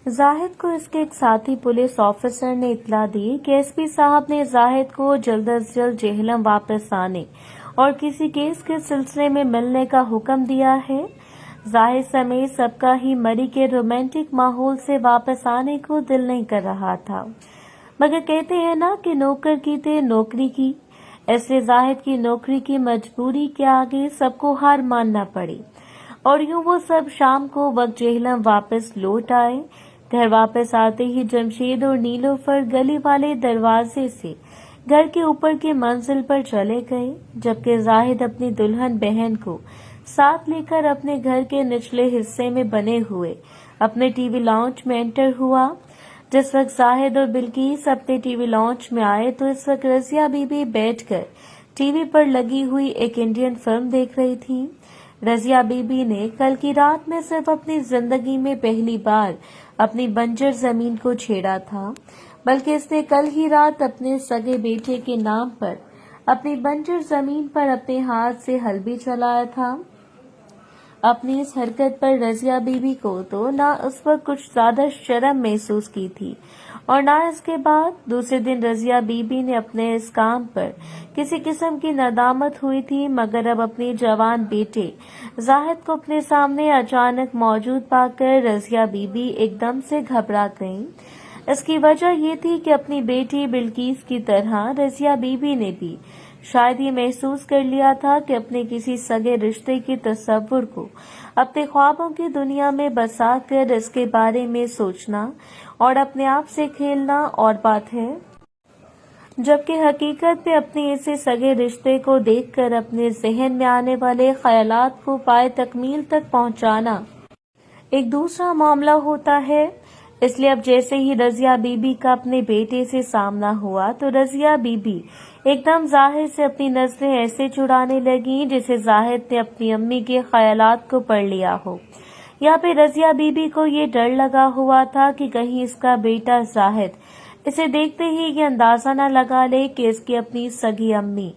زاہد کو اس کے ایک ساتھی پولیس آفیسر نے اطلاع دی کہ ایس پی صاحب نے زاہد کو جلد از جلد جہلم واپس آنے اور کسی کیس کے سلسلے میں ملنے کا حکم دیا ہے۔ زاہد سمیت سب کا ہی مری کے رومانٹک ماحول سے واپس آنے کو دل نہیں کر رہا تھا، مگر کہتے ہیں نا کہ نوکر کی تے نوکری کی، اس لیے زاہد کی نوکری کی مجبوری کے آگے سب کو ہار ماننا پڑی اور یوں وہ سب شام کو وقت جہلم واپس لوٹ آئے۔ گھر واپس آتے ہی جمشید اور نیلوفر گلی والے دروازے سے گھر کے اوپر کی منزل پر چلے گئے، جبکہ زاہد اپنی دلہن بہن کو ساتھ لے کر اپنے گھر کے نچلے حصے میں بنے ہوئے اپنے ٹی وی لاؤنج میں انٹر ہوا۔ جس وقت زاہد اور بلقیس اپنے ٹی وی لاؤنج میں آئے تو اس وقت رضیہ بی بی بیٹھ کر ٹی وی پر لگی ہوئی ایک انڈین فلم دیکھ رہی تھی۔ رضیہ بی بی نے کل کی رات میں صرف اپنی زندگی میں پہلی بار اپنی بنجر زمین کو چھیڑا تھا، بلکہ اس نے کل ہی رات اپنے سگے بیٹے کے نام پر اپنی بنجر زمین پر اپنے ہاتھ سے ہل بھی چلایا تھا۔ اپنی اس حرکت پر رضیہ بی بی کو تو نہ اس وقت کچھ زیادہ شرم محسوس کی تھی اور نہ اس کے بعد۔ دوسرے دن رضیہ بی بی نے اپنے اس کام پر کسی قسم کی ندامت ہوئی تھی، مگر اب اپنے جوان بیٹے زاہد کو اپنے سامنے اچانک موجود پا کر رضیہ بی بی ایک دم سے گھبرا گئیں۔ اس کی وجہ یہ تھی کہ اپنی بیٹی بلقیس کی طرح رضیہ بی بی نے بھی شاید یہ محسوس کر لیا تھا کہ اپنے کسی سگے رشتے کے تصور کو اپنے خوابوں کی دنیا میں بسا کر اس کے بارے میں سوچنا اور اپنے آپ سے کھیلنا اور بات ہے، جبکہ حقیقت میں اپنے اسے سگے رشتے کو دیکھ کر اپنے ذہن میں آنے والے خیالات کو پائے تکمیل تک پہنچانا ایک دوسرا معاملہ ہوتا ہے۔ اس لیے اب جیسے ہی رضیہ بی بی کا اپنے بیٹے سے سامنا ہوا تو رضیہ بی بی ایک دم زاہد سے اپنی نظریں ایسے چڑانے لگیں جسے زاہد نے اپنی امی کے خیالات کو پڑھ لیا ہو۔ یہاں پہ رضیہ بی بی کو یہ ڈر لگا ہوا تھا کہ کہیں اس کا بیٹا زاہد اسے دیکھتے ہی یہ اندازہ نہ لگا لے کہ اس کی اپنی سگی امی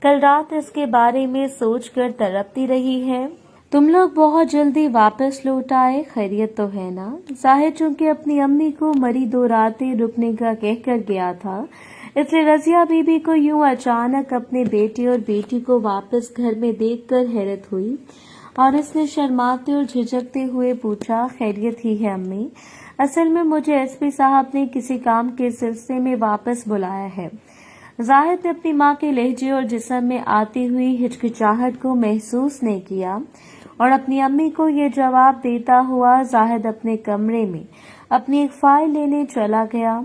کل رات اس کے بارے میں سوچ کر تڑپتی رہی ہے۔ تم لوگ بہت جلدی واپس لوٹ آئے، خیریت تو ہے نا؟ زاہد چونکہ اپنی امی کو مری 2 راتیں رکنے کا کہہ کر گیا تھا، اس لیے رضیہ بی بی کو یوں اچانک اپنے بیٹے اور بیٹی کو واپس گھر میں دیکھ کر حیرت ہوئی اور اس نے شرماتے اور جھجکتے ہوئے پوچھا، خیریت ہی ہے امی؟ اصل میں مجھے ایس پی صاحب نے کسی کام کے سلسلے میں واپس بلایا ہے۔ زاہد نے اپنی ماں کے لہجے اور جسم میں آتی ہوئی ہچکچاہٹ کو محسوس نہیں کیا اور اپنی امی کو یہ جواب دیتا ہوا زاہد اپنے کمرے میں اپنی ایک فائل لینے چلا گیا۔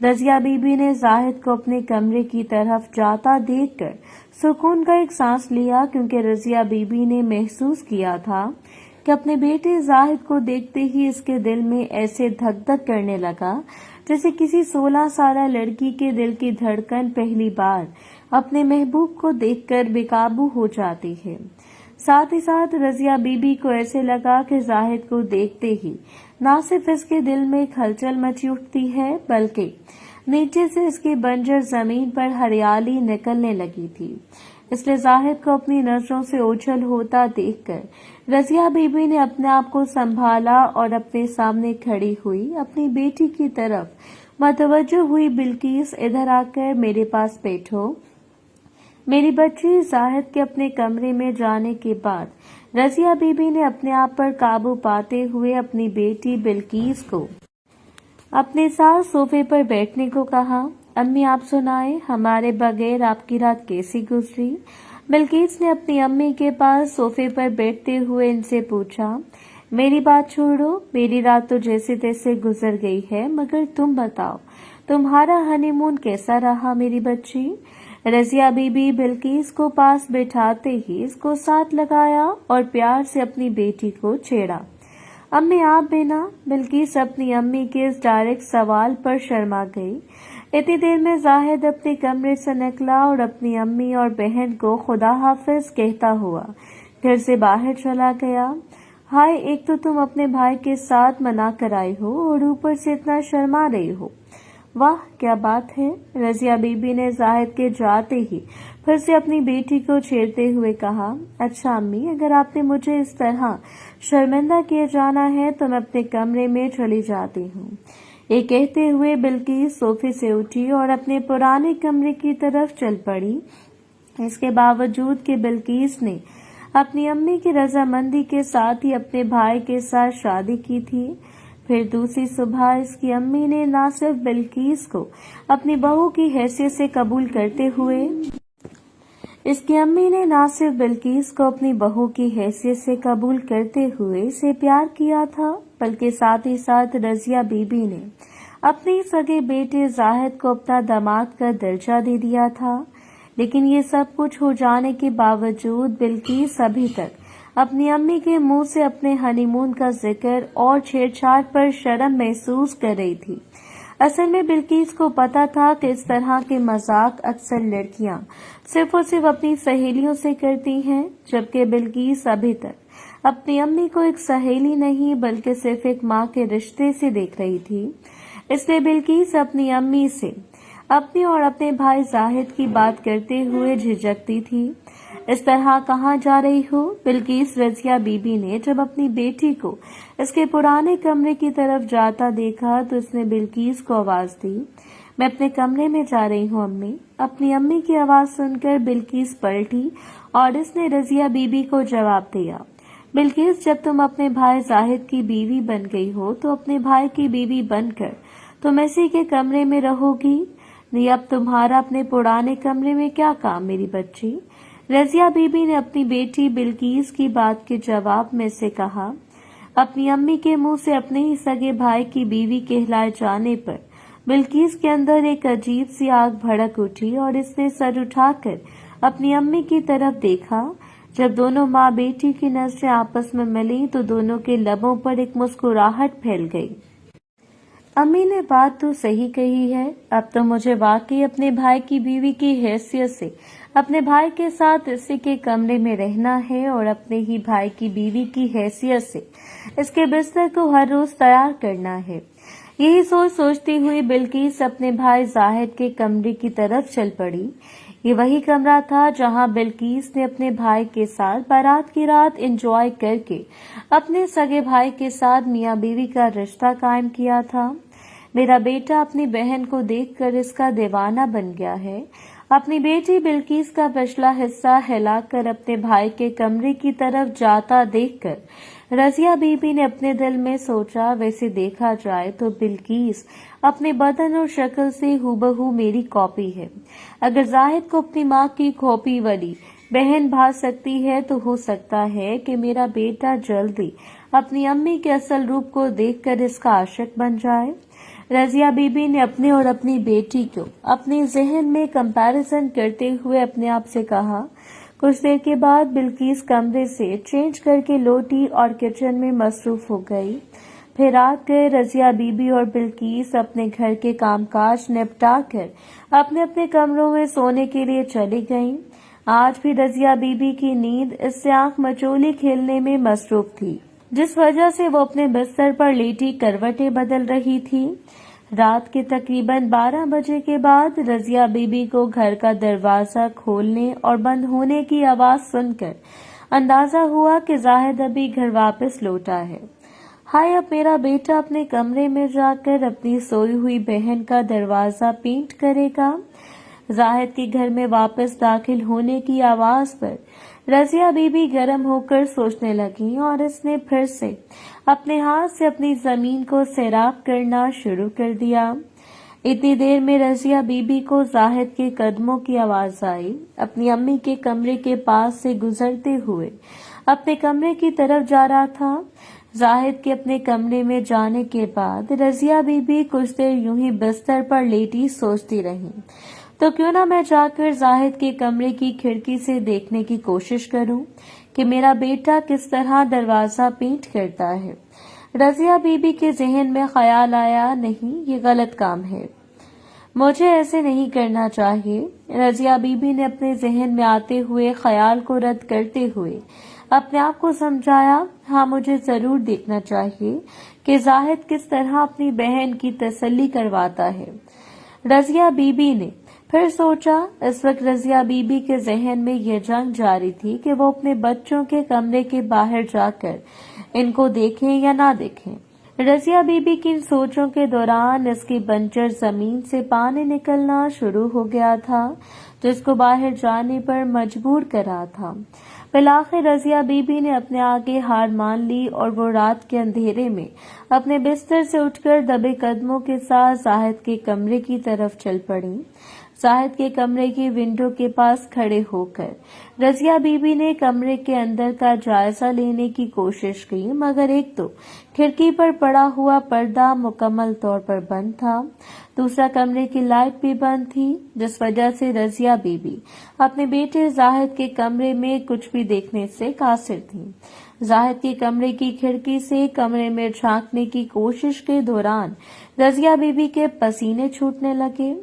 رضیہ بی بی نے زاہد کو اپنے کمرے کی طرف جاتا دیکھ کر سکون کا ایک سانس لیا، کیونکہ رضیہ بی بی نے محسوس کیا تھا کہ اپنے بیٹے زاہد کو دیکھتے ہی اس کے دل میں ایسے دھک دھک کرنے لگا جیسے کسی 16 سالہ لڑکی کے دل کی دھڑکن پہلی بار اپنے محبوب کو دیکھ کر بے قابو ہو جاتی ہے۔ ساتھ ہی ساتھ رضیہ بی بی کو ایسے لگا کہ زاہد کو دیکھتے ہی نہ صرف اس کے دل میں ایک ہلچل مچی اٹھتی ہے، بلکہ نیچے سے اس کی بنجر زمین پر ہریالی نکلنے لگی تھی۔ اس لیے زاہد کو اپنی نظروں سے اوجھل ہوتا دیکھ کر رضیہ بی بی نے اپنے آپ کو سنبھالا اور اپنے سامنے کھڑی ہوئی اپنی بیٹی کی طرف متوجہ ہوئی، بلقیس ادھر آ کر میرے پاس بیٹھو میری بچی۔ زاہد کے اپنے کمرے میں جانے کے بعد رضیہ بی بی نے اپنے آپ پر قابو پاتے ہوئے اپنی بیٹی بلقیس کو اپنے ساتھ صوفے پر بیٹھنے کو کہا۔ امی آپ سنائیں، ہمارے بغیر آپ کی رات کیسی گزری؟ بلقیس نے اپنی امی کے پاس صوفے پر بیٹھتے ہوئے ان سے پوچھا۔ میری بات چھوڑو، میری رات تو جیسے تیسے گزر گئی ہے، مگر تم بتاؤ تمہارا ہنی مون کیسا رہا میری بچی؟ رضیہ بی بی بلقیس کو پاس بٹھاتے ہی اس کو ساتھ لگایا اور پیار سے اپنی بیٹی کو چھیڑا۔ امی آپ بنا؟ بلقیس اپنی امی کے اس ڈائریکٹ سوال پر شرما گئی۔ اتنی دیر میں زاہد اپنے کمرے سے نکلا اور اپنی امی اور بہن کو خدا حافظ کہتا ہوا گھر سے باہر چلا گیا۔ ہائے، ایک تو تم اپنے بھائی کے ساتھ منا کر آئی ہو اور اوپر سے اتنا شرما رہی ہو۔ واہ کیا بات ہے، رضیہ بی بی نے زاہد کے جاتے ہی پھر سے اپنی بیٹی کو چھیڑتے ہوئے کہا۔ اچھا امی، اگر آپ نے مجھے اس طرح शर्मिंदा किए जाना है तो मैं अपने कमरे में चली जाती हूँ। ये कहते हुए बिल्किस सोफे से उठी और अपने पुराने कमरे की तरफ चल पड़ी। इसके बावजूद कि बिल्किस ने अपनी अम्मी की रजामंदी के साथ ही अपने भाई के साथ शादी की थी, फिर दूसरी सुबह इसकी अम्मी ने न सिर्फ बिल्किस को अपनी बहू की हैसियत से कबूल करते हुए इसे प्यार किया था, बल्कि साथ ही साथ रजिया बीबी ने अपने सगे बेटे जाहिद को अपना दामाद का दर्जा दे दिया था। लेकिन ये सब कुछ हो जाने के बावजूद बिल्किस अभी तक अपनी अम्मी के मुंह से अपने हनीमून का जिक्र और छेड़छाड़ पर शर्म महसूस कर रही थी। असल में बिल्किस को पता था कि इस तरह के मजाक अक्सर लड़कियां सिर्फ और सिर्फ अपनी सहेलियों से करती हैं, जबकि बिल्किस अभी तक अपनी अम्मी को एक सहेली नहीं बल्कि सिर्फ एक माँ के रिश्ते से देख रही थी। इसलिए बिल्किस अपनी अम्मी से अपने और अपने भाई जाहिद की बात करते हुए झिझकती थी। इस तरह कहाँ जा रही हो? बिल्किस रजिया बीबी ने जब अपनी बेटी को इसके पुराने कमरे की तरफ जाता देखा तो उसने बिल्किस को आवाज दी। मैं अपने कमरे में जा रही हूँ अम्मी। अपनी अम्मी की आवाज सुनकर बिल्किस पलटी और इसने रजिया बीबी को जवाब दिया, बिल्किस जब तुम अपने भाई जाहिद की बीवी बन गई हो तो अपने भाई की बीवी बनकर तुम इसी के कमरे में रहोगी। नहीं, अब तुम्हारा अपने पुराने कमरे में क्या काम मेरी बच्ची? रजिया बीबी ने अपनी बेटी बिल्किस की बात के जवाब में से कहा। अपनी अम्मी के मुंह से अपने ही सगे भाई की बीवी कहलाए जाने पर बिल्किस के अंदर एक अजीब सी आग भड़क उठी और इसने सर उठाकर अपनी अम्मी की तरफ देखा। जब दोनों माँ बेटी की नजरें आपस में मिली तो दोनों के लबों पर एक मुस्कुराहट फैल गई। अम्मी ने बात तो सही कही है, अब तो मुझे वाकई अपने भाई की बीवी की हैसियत से अपने भाई के साथ इसी के कमरे में रहना है और अपने ही भाई की बीवी की हैसियत से इसके बिस्तर को हर रोज तैयार करना है। यही सोचती हुई बिल्किस अपने भाई जाहिद के कमरे की तरफ चल पड़ी। ये वही कमरा था जहां बिल्किस ने अपने भाई के साथ बारात की रात एंजॉय करके अपने सगे भाई के साथ मियां बीवी का रिश्ता कायम किया था। मेरा बेटा अपनी बहन को देखकर इसका दीवाना बन गया है। अपनी बेटी बिल्किस का पिछला हिस्सा हिलाकर अपने भाई के कमरे की तरफ जाता देखकर रजिया बीबी ने अपने दिल में सोचा, वैसे देखा जाए तो बिल्किस अपने बदन और शक्ल से हूबहू मेरी कॉपी है। अगर जाहिद को अपनी माँ की कॉपी वाली बहन भाग सकती है तो हो सकता है कि मेरा बेटा जल्दी अपनी अम्मी के असल रूप को देखकर इसका आशिक बन जाए। रजिया बीबी ने अपने और अपनी बेटी को अपने जहन में कंपैरिजन करते हुए अपने आप से कहा। कुछ देर के बाद बिल्किस कमरे से चेंज करके लौटी और किचन में मसरूफ हो गई। फिर रात गए रजिया बीबी और बिल्किस अपने घर के कामकाज निपटा कर अपने अपने कमरों में सोने के लिए चली गईं। आज भी रजिया बीबी की नींद इससे आंख मचोली खेलने में मसरूफ थी, जिस वजह से वो अपने बिस्तर पर लेटी करवटें बदल रही थी। रात के तकरीबन 12 बजे के बाद रजिया बीबी को घर का दरवाजा खोलने और बंद होने की आवाज सुनकर अंदाजा हुआ कि जाहिद अभी घर वापस लौटा है। हाय, अब मेरा बेटा अपने कमरे में जाकर अपनी सोई हुई बहन का दरवाजा पेंट करेगा। जाहिद के घर में वापस दाखिल होने की आवाज पर रजिया बीबी गर्म होकर सोचने लगी और इसने फिर से अपने हाथ से अपनी जमीन को सैराब करना शुरू कर दिया। इतनी देर में रजिया बीबी को जाहिद के कदमों की आवाज आई। अपनी अम्मी के कमरे के पास से गुजरते हुए अपने कमरे की तरफ जा रहा था। जाहिद के अपने कमरे में जाने के बाद रजिया बीबी कुछ देर यूं ही बिस्तर पर लेटी सोचती रही, तो क्यों ना मैं जाकर जाहिद के कमरे की खिड़की से देखने की कोशिश करूं कि मेरा बेटा किस तरह दरवाजा पेंट करता है। रजिया बीबी के जहन में ख्याल आया, नहीं, ये गलत काम है, मुझे ऐसे नहीं करना चाहिए। रजिया बीबी ने अपने जहन में आते हुए ख्याल को रद्द करते हुए अपने आप को समझाया, हाँ, मुझे जरूर देखना चाहिए कि जाहिद किस तरह अपनी बहन की तसल्ली करवाता है। रजिया बीबी ने फिर सोचा। इस वक्त रजिया बीबी के जहन में यह जंग जारी थी कि वो अपने बच्चों के कमरे के बाहर जाकर इनको देखें या ना देखें। रजिया बीबी की इन सोचों के दौरान इसकी बंजर जमीन से पानी निकलना शुरू हो गया था, जिसको बाहर जाने पर मजबूर कर रहा था। फिलहाल रजिया बीबी ने अपने आगे हार मान ली और वो रात के अंधेरे में अपने बिस्तर से उठकर दबे कदमों के साथ जाहिद के कमरे की तरफ चल पड़ी। जाहिद के कमरे की विंडो के पास खड़े होकर रजिया बीबी ने कमरे के अंदर का जायजा लेने की कोशिश की, मगर एक तो खिड़की पर पड़ा हुआ पर्दा मुकम्मल तौर पर बंद था, दूसरा कमरे की लाइट भी बंद थी, जिस वजह से रजिया बीबी अपने बेटे जाहिद के कमरे में कुछ भी देखने से कासिर थी। जाहिद के कमरे की खिड़की से कमरे में झांकने की कोशिश के दौरान रजिया बीबी के पसीने छूटने लगे,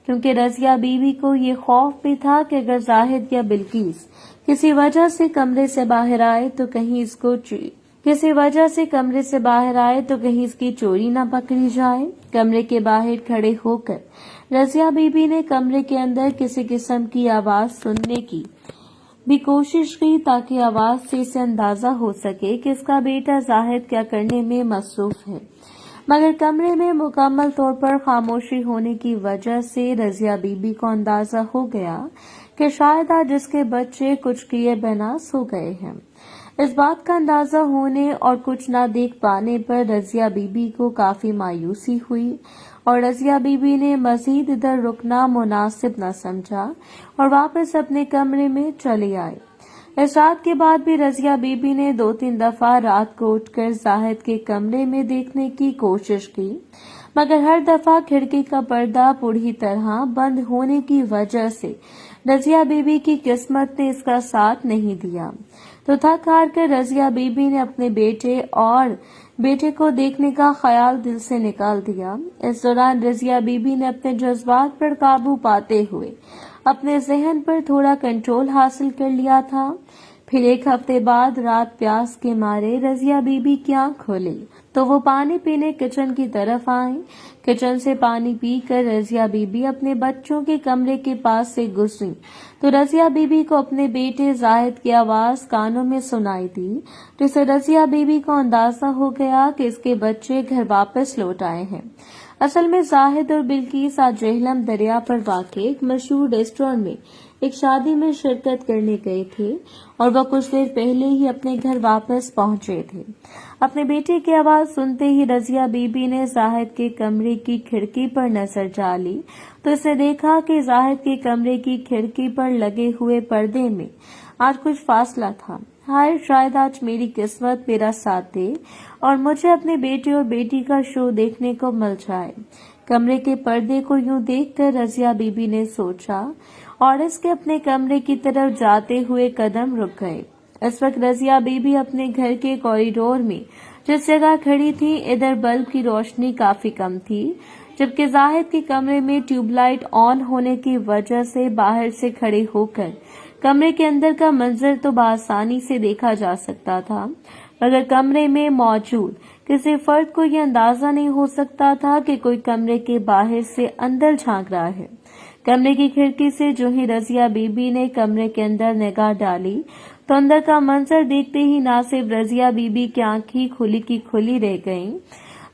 क्योंकि रजिया बीबी को ये खौफ भी था कि अगर जाहिद या बिल्किस किसी वजह से कमरे से बाहर आए तो कहीं इसकी चोरी न पकड़ी जाए। कमरे के बाहर खड़े होकर रजिया बीबी ने कमरे के अंदर किसी किस्म की आवाज सुनने की भी कोशिश की, ताकि आवाज से इसे अंदाजा हो सके कि इसका बेटा जाहिद क्या करने में मसरूफ है। मगर कमरे में मुकम्मल तौर पर खामोशी होने की वजह से रजिया बीबी को अंदाजा हो गया कि शायद आज इसके बच्चे कुछ किए बिना सो गए हैं। इस बात का अंदाजा होने और कुछ न देख पाने पर रजिया बीबी को काफी मायूसी हुई और रजिया बीबी ने मजीद इधर रुकना मुनासिब न समझा और वापस अपने कमरे में चली आई। इस रात के बाद भी रजिया बीबी ने 2-3 दफा रात को उठकर जाहिद के कमरे में देखने की कोशिश की, मगर हर दफा खिड़की का पर्दा पूरी तरह बंद होने की वजह से रजिया बीबी की किस्मत ने इसका साथ नहीं दिया। तो थक हार कर रजिया बीबी ने अपने बेटे को देखने का ख्याल दिल से निकाल दिया। इस दौरान रजिया बीबी ने अपने जज्बात पर काबू पाते हुए अपने जहन पर थोड़ा कंट्रोल हासिल कर लिया था। फिर एक हफ्ते बाद रात प्यास के मारे रजिया बीबी की आंख खोली तो वो पानी पीने किचन की तरफ आई। किचन से पानी पीकर रजिया बीबी अपने बच्चों के कमरे के पास से गुजरी तो रजिया बीबी को अपने बेटे जाहिद की आवाज कानों में सुनाई दी, जिससे रजिया बीबी को अंदाजा हो गया कि इसके बच्चे घर वापस लौट आए हैं। असल में जाहिद और बिल्किस आज जेहलम दरिया पर वाक़ एक मशहूर रेस्टोरेंट में एक शादी में शिरकत करने गए थे और वह कुछ देर पहले ही अपने घर वापस पहुंचे थे। अपने बेटे की आवाज सुनते ही रजिया बीबी ने जाहिद के कमरे की खिड़की पर नजर डाली तो इसने देखा कि जाहिद के कमरे की खिड़की पर लगे हुए पर्दे में आज कुछ फासला था। हाय, शायद आज मेरी किस्मत मेरा साथ दे और मुझे अपने बेटे और बेटी का शो देखने को मिल जाए। कमरे के पर्दे को यूं देखकर रजिया बीबी ने सोचा और इसके अपने कमरे की तरफ जाते हुए कदम रुक गए। इस वक्त रजिया बीबी अपने घर के कॉरिडोर में जिस जगह खड़ी थी, इधर बल्ब की रोशनी काफी कम थी, जबकि जाहिद के कमरे में ट्यूबलाइट ऑन होने की वजह से बाहर से खड़े होकर कमरे के अंदर का मंजर तो बआसानी से देखा जा सकता था, मगर कमरे में मौजूद किसी फर्द को यह अंदाजा नहीं हो सकता था कि कोई कमरे के बाहर से अंदर झांक रहा है। कमरे की खिड़की से जो ही रजिया बीबी ने कमरे के अंदर निगाह डाली तो अंदर का मंजर देखते ही न सिर्फ रजिया बीबी की आंखें खुली की खुली रह गईं,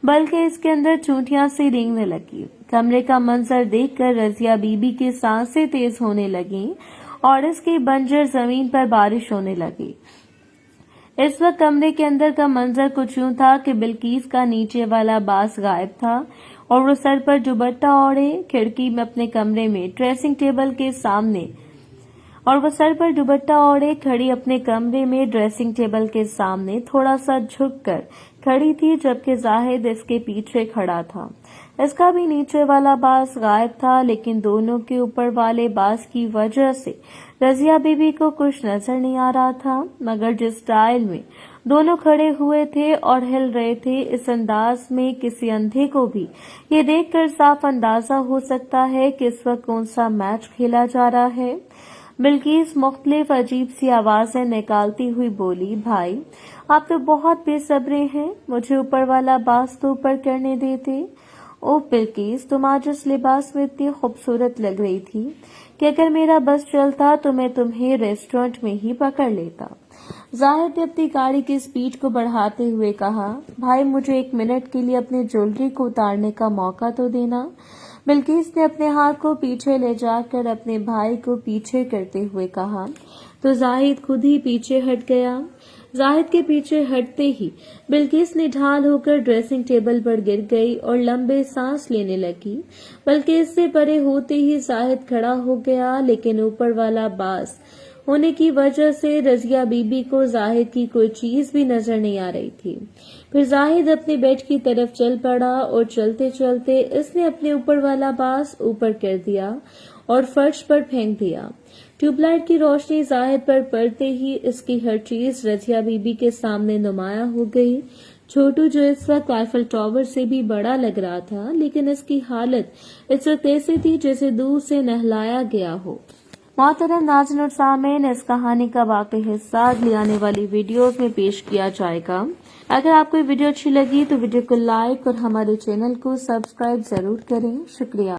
बल्कि इसके अंदर चूंटियां सी रेंगने लगी। कमरे का मंजर देखकर रजिया बीबी की सांसें तेज होने लगीं और इसकी बंजर जमीन पर बारिश होने लगी। इस वक्त कमरे के अंदर का मंजर कुछ यूं था कि बिल्किस का नीचे वाला बास गायब था और वो सर पर दुपट्टा ओढ़े खिड़की में अपने कमरे में ड्रेसिंग टेबल के सामने खड़ी अपने कमरे में ड्रेसिंग टेबल के सामने थोड़ा सा झुककर खड़ी थी, जबकि जाहिद इसके पीछे खड़ा था। इसका भी नीचे वाला बास गायब था, लेकिन दोनों के ऊपर वाले बास की वजह से रजिया बीबी को कुछ नजर नहीं आ रहा था, मगर जिस स्टाइल में दोनों खड़े हुए थे और हिल रहे थे, इस अंदाज में किसी अंधे को भी ये देखकर साफ अंदाजा हो सकता है कि इस वक्त कौन सा मैच खेला जा रहा है। बिल्किस मुख्तलिफ अजीब सी आवाजें निकालती हुई बोली, भाई आप तो बहुत बेसब्रे हैं, मुझे ऊपर वाला बास तो ऊपर करने देते। ओ बिल्किस, तुम आज इस लिबास में इतनी खूबसूरत लग रही थी कि अगर मेरा बस चलता तो मैं तुम्हें रेस्टोरेंट में ही पकड़ लेता। जाहिद ने अपनी गाड़ी की स्पीड को बढ़ाते हुए कहा, भाई मुझे 1 मिनट के लिए अपनी ज्वेलरी को उतारने का मौका तो देना। बिल्किस ने अपने हाथ को पीछे ले जाकर अपने भाई को पीछे करते हुए कहा तो जाहिद खुद ही पीछे हट गया। जाहिद के पीछे हटते ही बिल्किस ने ढाल होकर ड्रेसिंग टेबल पर गिर गई और लंबे सांस लेने लगी। बल्कि इससे परे होते ही जाहिद खड़ा हो गया, लेकिन ऊपर वाला बास होने की वजह से रजिया बीबी को जाहिद की कोई चीज भी नजर नहीं आ रही थी। फिर जाहिद अपने बेड की तरफ चल पड़ा और चलते चलते इसने अपने ऊपर वाला बास ऊपर कर दिया और फर्श पर फेंक दिया। ट्यूबलाइट की रोशनी जाहिद पर पड़ते ही इसकी हर चीज रजिया बीबी के सामने नुमाया हो गई। छोटू जो इस वक्त आईफल टावर से भी बड़ा लग रहा था, लेकिन इसकी हालत इस वक्त ऐसी थी जैसे दूर से नहलाया गया हो। मोहतरम नाज़रीन और सामीन, इस कहानी का बाकी हिस्सा अगली आने वाली वीडियोस में पेश किया जाएगा। अगर आपको वीडियो अच्छी लगी तो वीडियो को लाइक और हमारे चैनल को सब्सक्राइब जरूर करें। शुक्रिया।